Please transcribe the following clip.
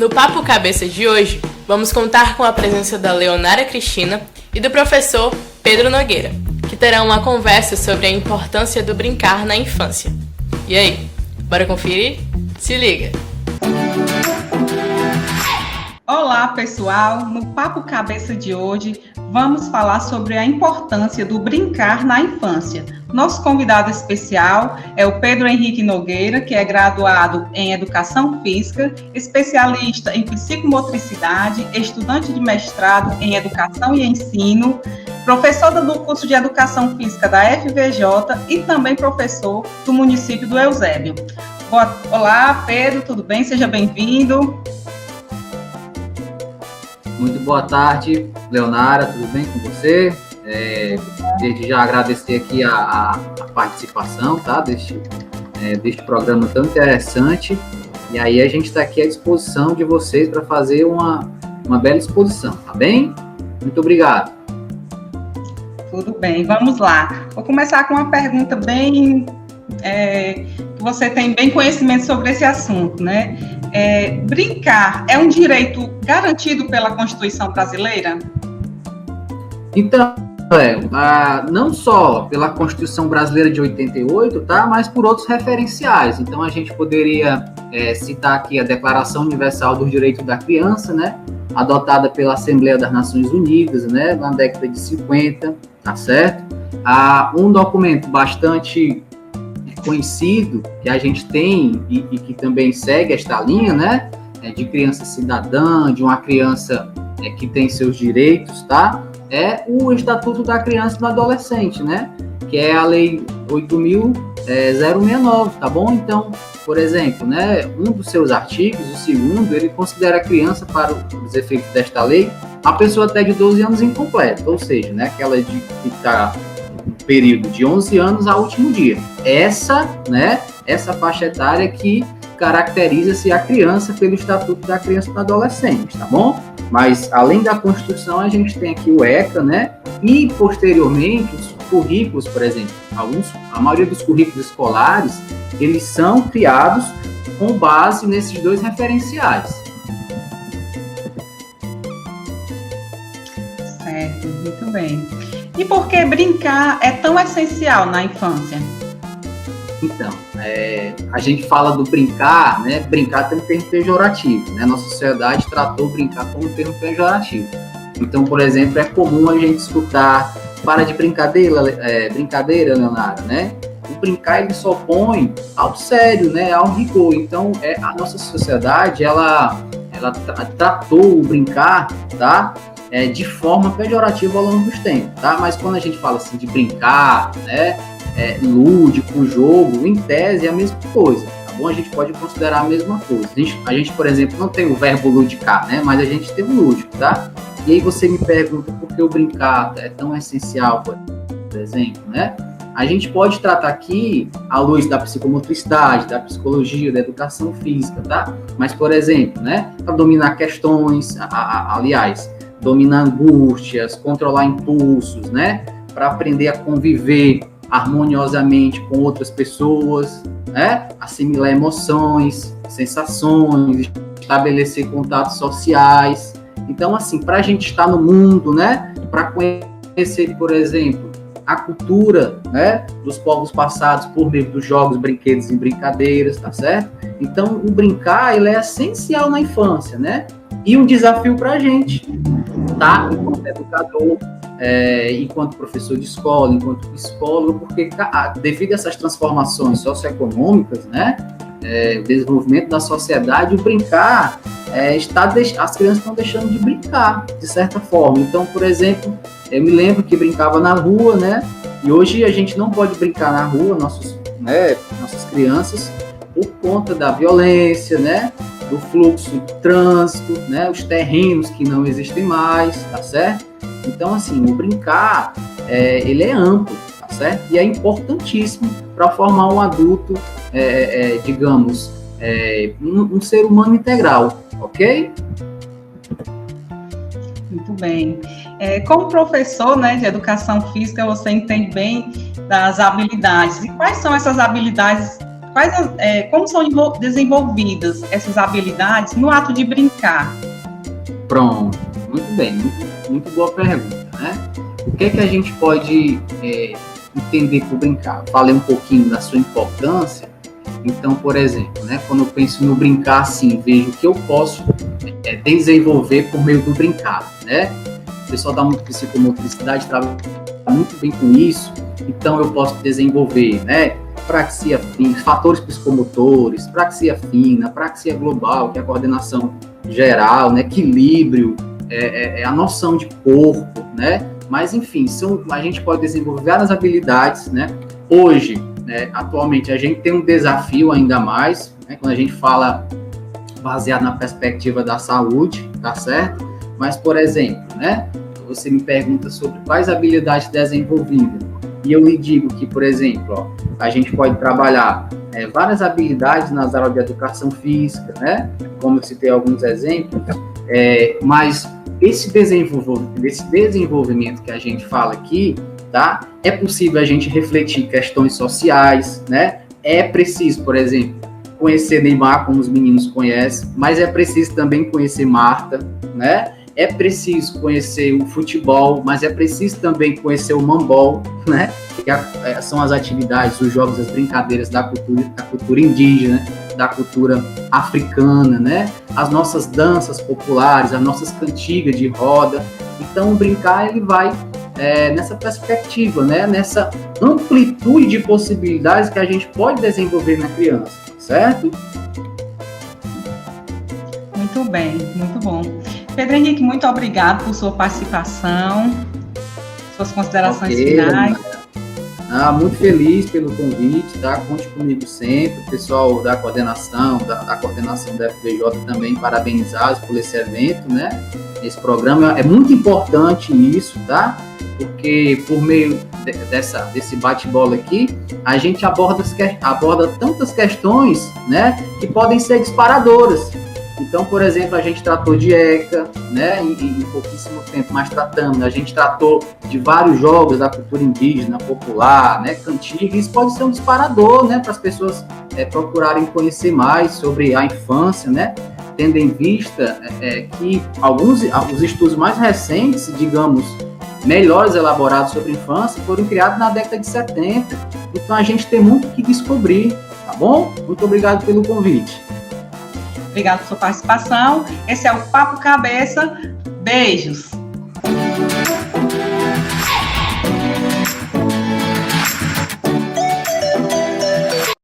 No Papo Cabeça de hoje, vamos contar com a presença da Leonara Cristina e do professor Pedro Nogueira, que terão uma conversa sobre a importância do brincar na infância. E aí, bora conferir? Se liga! Olá, pessoal! No Papo Cabeça de hoje, vamos falar sobre a importância do brincar na infância. Nosso convidado especial é o Pedro Henrique Nogueira, que é graduado em Educação Física, especialista em psicomotricidade, estudante de mestrado em Educação e Ensino, professor do curso de Educação Física da FVJ e também professor do município do Eusébio. Olá, Pedro, tudo bem? Seja bem-vindo. Muito boa tarde, Leonara, tudo bem com você? Desde já agradecer aqui a participação, tá? Deste programa tão interessante. E aí a gente está aqui à disposição de vocês para fazer uma bela exposição, tá bem? Muito obrigado. Tudo bem, vamos lá. Vou começar com uma pergunta bem... que você tem bem conhecimento sobre esse assunto, né? Brincar é um direito garantido pela Constituição brasileira? Então, não só pela Constituição brasileira de 88, tá? Mas por outros referenciais. Então, a gente poderia citar aqui a Declaração Universal dos Direitos da Criança, né? Adotada pela Assembleia das Nações Unidas, né? Na década de 50, tá certo? Um documento bastante conhecido que a gente tem e que também segue esta linha, né? De criança cidadã, de uma criança que tem seus direitos, tá? É o Estatuto da Criança e do Adolescente, né? Que é a Lei 8.069, tá bom? Então, por exemplo, né? Um dos seus artigos, o segundo, ele considera a criança, para os efeitos desta lei, a pessoa até de 12 anos incompleta, ou seja, né? Aquela que está no período de 11 anos ao último dia. Essa faixa etária que caracteriza-se a criança pelo Estatuto da Criança e do Adolescente, tá bom? Mas, além da Constituição, a gente tem aqui o ECA, né? E, posteriormente, os currículos, por exemplo, a maioria dos currículos escolares, eles são criados com base nesses dois referenciais. Certo, muito bem. E por que brincar é tão essencial na infância? Então, a gente fala do brincar, né? Brincar tem um termo pejorativo, né? Nossa sociedade tratou brincar como um termo pejorativo. Então, por exemplo, é comum a gente escutar para de brincadeira, Leonardo, né? O brincar, ele se opõe ao sério, né? Ao rigor. Então, a nossa sociedade, ela tratou o brincar, tá? De forma pejorativa ao longo dos tempos, tá? Mas quando a gente fala assim de brincar, né? Lúdico, jogo, em tese é a mesma coisa, tá bom? A gente pode considerar a mesma coisa. A gente, por exemplo, não tem o verbo ludicar, né? Mas a gente tem o lúdico, tá? E aí você me pergunta por que o brincar é tão essencial, por exemplo, né? A gente pode tratar aqui à luz da psicomotricidade, da psicologia, da educação física, tá? Mas, por exemplo, né? Para dominar questões, aliás, dominar angústias, controlar impulsos, né? Para aprender a conviver harmoniosamente com outras pessoas, né? Assimilar emoções, sensações, estabelecer contatos sociais. Então, assim, para a gente estar no mundo, né? Para conhecer, por exemplo, a cultura, né? Dos povos passados por meio dos jogos, brinquedos e brincadeiras, tá certo? Então, o brincar, ele é essencial na infância, né? E um desafio para a gente, tá? Enquanto educador, enquanto professor de escola, enquanto psicólogo, porque devido a essas transformações socioeconômicas, né, o desenvolvimento da sociedade, o brincar, as crianças estão deixando de brincar, de certa forma. Então, por exemplo, eu me lembro que brincava na rua, né, e hoje a gente não pode brincar na rua, nossas crianças, por conta da violência, né, do fluxo de trânsito, né, os terrenos que não existem mais, tá certo? Então, assim, o brincar, ele é amplo, tá certo? E é importantíssimo para formar um adulto, digamos, um ser humano integral, ok? Muito bem. Como professor, né, de educação física, você entende bem das habilidades. E quais são essas habilidades como são desenvolvidas essas habilidades no ato de brincar? Pronto, muito bem, muito boa pergunta, né? O que é que a gente pode entender por brincar? Falei um pouquinho da sua importância. Então, por exemplo, né, quando eu penso no brincar, assim, vejo o que eu posso desenvolver por meio do brincar, né? O pessoal da psicomotricidade trabalha muito bem com isso, então eu posso desenvolver, né, praxia fina, fatores psicomotores, praxia fina, praxia global, que é a coordenação geral, né, equilíbrio, a noção de corpo, né? Mas, enfim, a gente pode desenvolver várias habilidades, né? Hoje, né, atualmente, a gente tem um desafio ainda mais, né, quando a gente fala baseado na perspectiva da saúde, tá certo? Mas, por exemplo, né, você me pergunta sobre quais habilidades desenvolvidas, e eu lhe digo que, por exemplo, ó, a gente pode trabalhar várias habilidades nas aulas de educação física, né? Como eu citei alguns exemplos, mas esse desenvolvimento que a gente fala aqui, tá? É possível a gente refletir questões sociais, né? É preciso, por exemplo, conhecer Neymar, como os meninos conhecem, mas é preciso também conhecer Marta, né? É preciso conhecer o futebol, mas é preciso também conhecer o mambol, né? Que são as atividades, os jogos, as brincadeiras da cultura indígena, da cultura africana, né? As nossas danças populares, as nossas cantigas de roda. Então, o brincar, ele vai nessa perspectiva, né? Nessa amplitude de possibilidades que a gente pode desenvolver na criança, certo? Muito bem, muito bom. Pedro Henrique, muito obrigado por sua participação, suas considerações finais. Muito feliz pelo convite, tá? Conte comigo sempre. O pessoal da coordenação, da coordenação da FBJ também, parabenizá-los por esse evento, né? Esse programa é muito importante isso, tá? Porque por meio desse bate-bola aqui, a gente aborda tantas questões, né? Que podem ser disparadoras. Então, por exemplo, a gente tratou de ECA, né, em pouquíssimo tempo, mas tratamos, a gente tratou de vários jogos da cultura indígena, popular, né, cantiga, isso pode ser um disparador, né, para as pessoas procurarem conhecer mais sobre a infância, né, tendo em vista que os estudos mais recentes, digamos, melhores elaborados sobre a infância, foram criados na década de 70, então a gente tem muito que descobrir, tá bom? Muito obrigado pelo convite. Obrigada por sua participação. Esse é o Papo Cabeça. Beijos.